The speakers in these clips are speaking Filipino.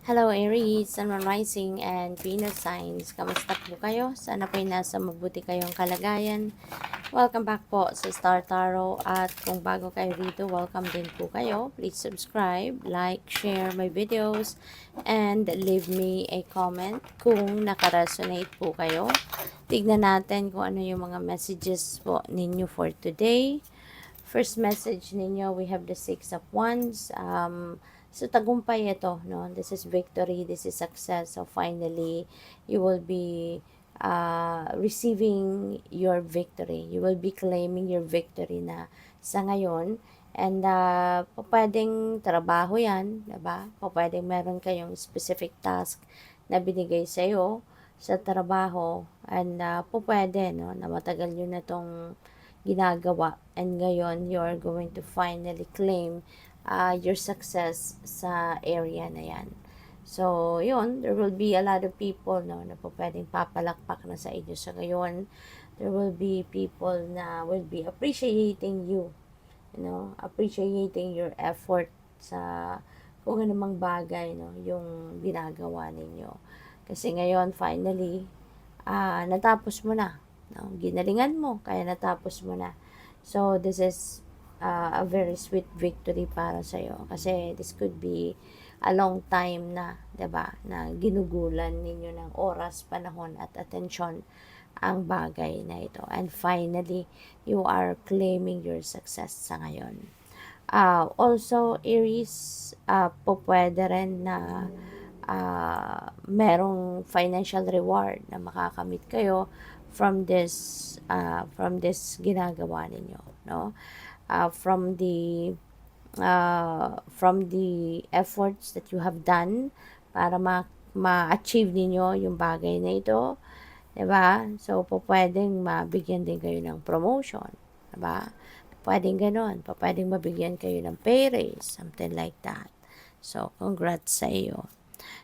Hello Aries, Sun Rising and Venus Signs. Kamusta po kayo? Sana po'y nasa mabuti kayong kalagayan. Welcome back po sa Star Tarot at kung bago kayo dito, welcome din po kayo. Please subscribe, like, share my videos and leave me a comment kung nakaresonate po kayo. Tignan natin kung ano yung mga messages po ninyo for today. First message ninyo, we have the Six of Wands. So, tagumpay ito, no? This is victory, this is success. So, finally, you will be receiving your victory. You will be claiming your victory na sa ngayon. And, pwedeng trabaho yan, diba? Pwedeng meron kayong specific task na binigay sa'yo sa trabaho. And, pwede, no? Na matagal yun na tong ginagawa. And ngayon, you're going to finally claim your success sa area na yan. So, yun, there will be a lot of people, no, na po pwedeng papalakpak na sa inyo sa ngayon. There will be people na will be appreciating you, appreciating your effort sa kung anumang bagay, no, yung ginagawa ninyo. Kasi ngayon, finally, natapos mo na, no, ginalingan mo, kaya natapos mo na. So, this is a very sweet victory para sa iyo kasi this could be a long time na, 'di ba, na ginugulan ninyo ng oras, panahon at atensyon ang bagay na ito. And finally, you are claiming your success sa ngayon. Also, Aries, pwede rin na merong financial reward na makakamit kayo from this ginagawa ninyo, no? From the efforts that you have done para ma-achieve ninyo yung bagay na ito, 'di ba? So, pwedeng mabigyan din kayo ng promotion, 'di ba? Pwedeng gano'n, pwedeng mabigyan kayo ng pay raise, something like that. So, congrats sa iyo.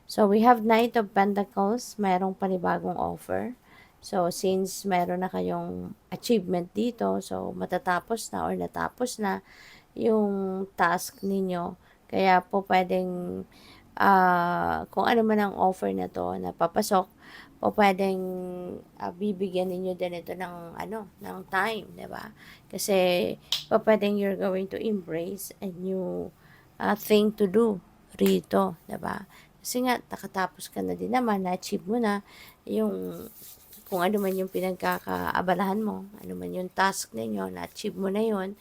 So, we have Knight of Pentacles, mayroong panibagong offer. So, since meron na kayong achievement dito, so matatapos na or natapos na yung task ninyo. Kaya po pwedeng, kung ano man ang offer na to na papasok, po pwedeng bibigyan ninyo din ito ng time, di ba? Kasi po pwedeng you're going to embrace a new thing to do rito, di ba? Kasi nga, nakatapos ka na din naman, na-achieve mo na yung kung ano man yung pinagkakaabalahan mo, ano man yung task ninyo, na-achieve mo na yun.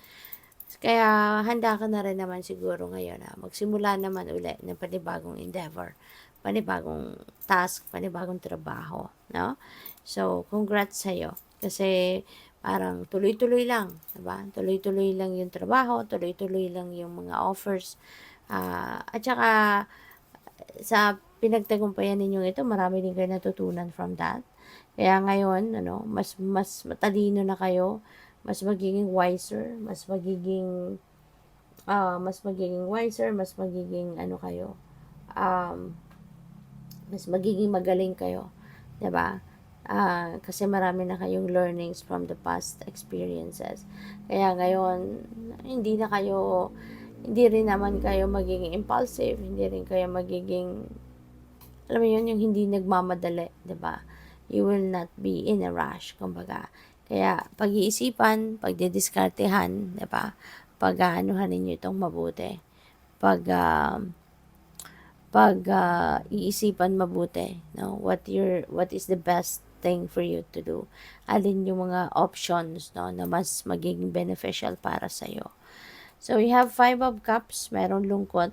Kaya handa ka na rin naman siguro ngayon na magsimula naman ulit ng panibagong endeavor, panibagong task, panibagong trabaho, no? So, congrats sa'yo. Kasi parang tuloy-tuloy lang, diba? Tuloy-tuloy lang yung trabaho, tuloy-tuloy lang yung mga offers. At saka, sa pinagtagumpayan ninyong ito, marami din kayo natutunan from that. Kaya ngayon, mas matalino na kayo, mas magiging wiser, mas magiging wiser, mas magiging kayo, mas magiging magaling kayo, 'di ba? Kasi marami na kayong learnings from the past experiences. Kaya ngayon, hindi rin naman kayo magiging impulsive, hindi rin kayo magiging, alam mo yun, yung hindi nagmamadali, 'di ba? You will not be in a rush, kumbaga. Kaya pag-iisipan, pagdidiskartehan, 'di ba? Pag-aanuhan ninyo itong mabuti. Iisipan mabuti, no? What is the best thing for you to do? Alin yung mga options, no, na mas magiging beneficial para sa iyo. So, we have 5 of Cups, meron lungkot,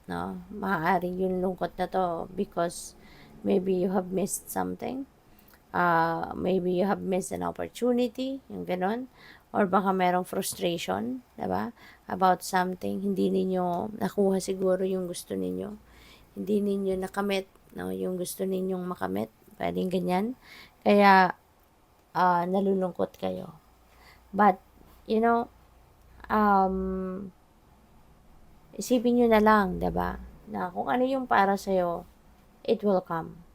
no? Maaaring yung lungkot na to because maybe you have missed something. Maybe you have missed an opportunity, yung ganon. Or baka merong frustration, diba? About something, hindi ninyo nakuha siguro yung gusto ninyo. Hindi ninyo nakamit, no, yung gusto ninyong makamit. Pwedeng ganyan. Kaya, nalulungkot kayo. But, isipin nyo na lang, diba? Na kung ano yung para sa'yo, it will come.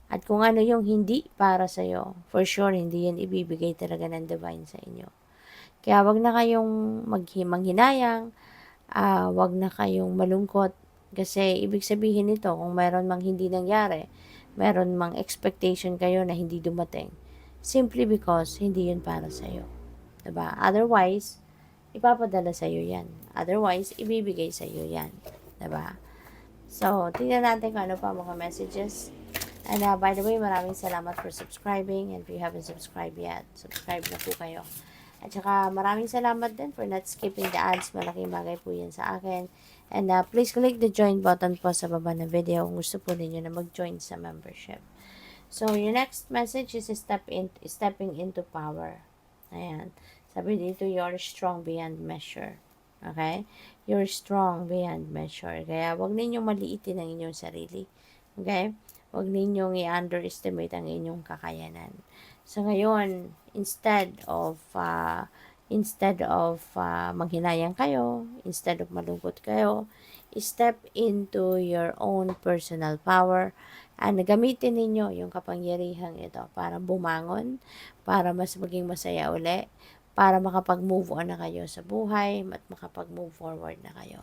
At kung ano yung hindi para sa'yo, for sure, hindi yan ibibigay talaga ng divine sa inyo. Kaya wag na kayong manghinayang, wag na kayong malungkot, Kasi ibig sabihin nito, kung meron mang hindi nangyari, meron mang expectation kayo na hindi dumating, simply because hindi yun para sa'yo. Diba? Otherwise, ipapadala sa'yo yan. Otherwise, ibibigay sa'yo yan. Diba? So, tingnan natin kung ano pa mga messages. And by the way, maraming salamat for subscribing. And if you haven't subscribed yet, subscribe na po kayo. At saka maraming salamat din for not skipping the ads. Malaking bagay po yan sa akin. And please click the join button po sa baba ng video kung gusto po ninyo na mag-join sa membership. So, your next message is stepping into power. Ayan. Sabi dito, you're strong beyond measure. Okay? You're strong beyond measure. Kaya, wag ninyong maliitin ang inyong sarili. Okay? Wag ninyong i-underestimate ang inyong kakayanan. So, ngayon, instead of maghinayang kayo, instead of malungkot kayo, step into your own personal power and gamitin ninyo yung kapangyarihang ito para bumangon, para mas maging masaya uli, para makapag-move on na kayo sa buhay at makapag-move forward na kayo.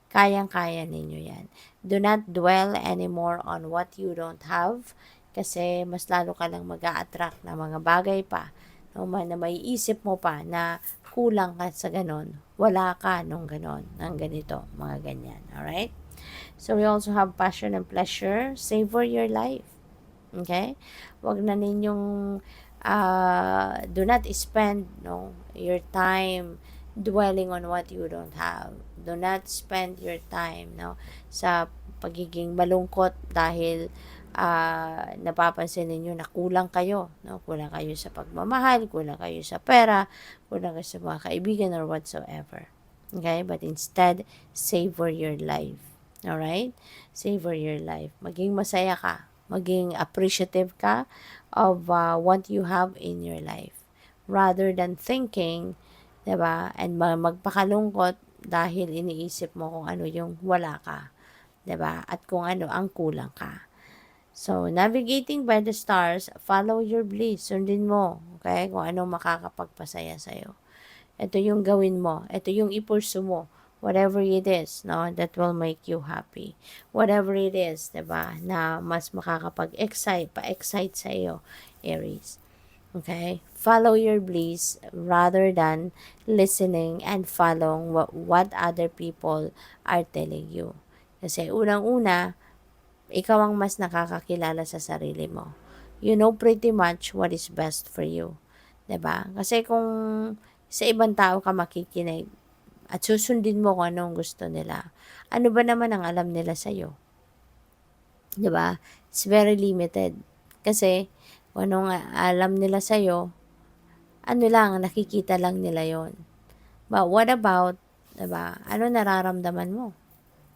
Kayang-kaya ninyo yan. Do not dwell anymore on what you don't have kasi mas lalo ka lang mag-a-attract na mga bagay pa no, na may isip mo pa na kulang ka sa ganon, wala ka nung ganon, ng ganito, mga ganyan. Alright? So, we also have passion and pleasure. Savor your life. Okay? Wag na ninyong do not spend your time dwelling on what you don't have. Do not spend your time sa pagiging malungkot dahil napapansin ninyo na kulang kayo. Kulang kayo sa pagmamahal, kulang kayo sa pera, kulang kayo sa mga kaibigan or whatsoever. Okay? But instead, savor your life. Alright? Savor your life. Maging masaya ka. Maging appreciative ka of what you have in your life. Rather than thinking, diba, and magpakalungkot dahil iniisip mo kung ano yung wala ka. Diba? At kung ano ang kulang ka. So, navigating by the stars, follow your bliss. Sundin mo, okay? Kung ano makakapagpasaya sa'yo. Ito yung gawin mo. Ito yung ipursu mo. Whatever it is, that will make you happy. Whatever it is, diba, na mas makakapag-excite, pa-excite sa iyo, Aries. Okay? Follow your bliss rather than listening and following what other people are telling you. Kasi unang-una, ikaw ang mas nakakakilala sa sarili mo. You know pretty much what is best for you. 'Di ba? Kasi kung sa ibang tao ka makikinig at susundin mo kung anong gusto nila, ano ba naman ang alam nila sa'yo? 'Di ba? It's very limited. Kasi kung anong alam nila sa'yo, ano lang, nakikita lang nila yon. But what about, 'di ba? Ano nararamdaman mo?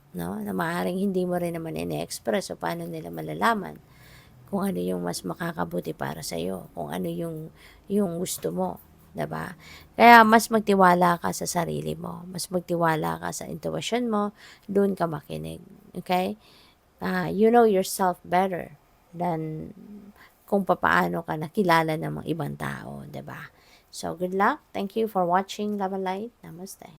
Na maaaring hindi mo rin naman ine-express, so paano nila malalaman kung ano yung mas makakabuti para sa iyo, kung ano yung gusto mo, 'di ba? Kaya mas magtiwala ka sa sarili mo, mas magtiwala ka sa intuition mo, doon ka makinig, okay? You know yourself better than kung papaano ka nakilala ng mga ibang tao, 'di ba? So, good luck. Thank you for watching Love and Light. Namaste.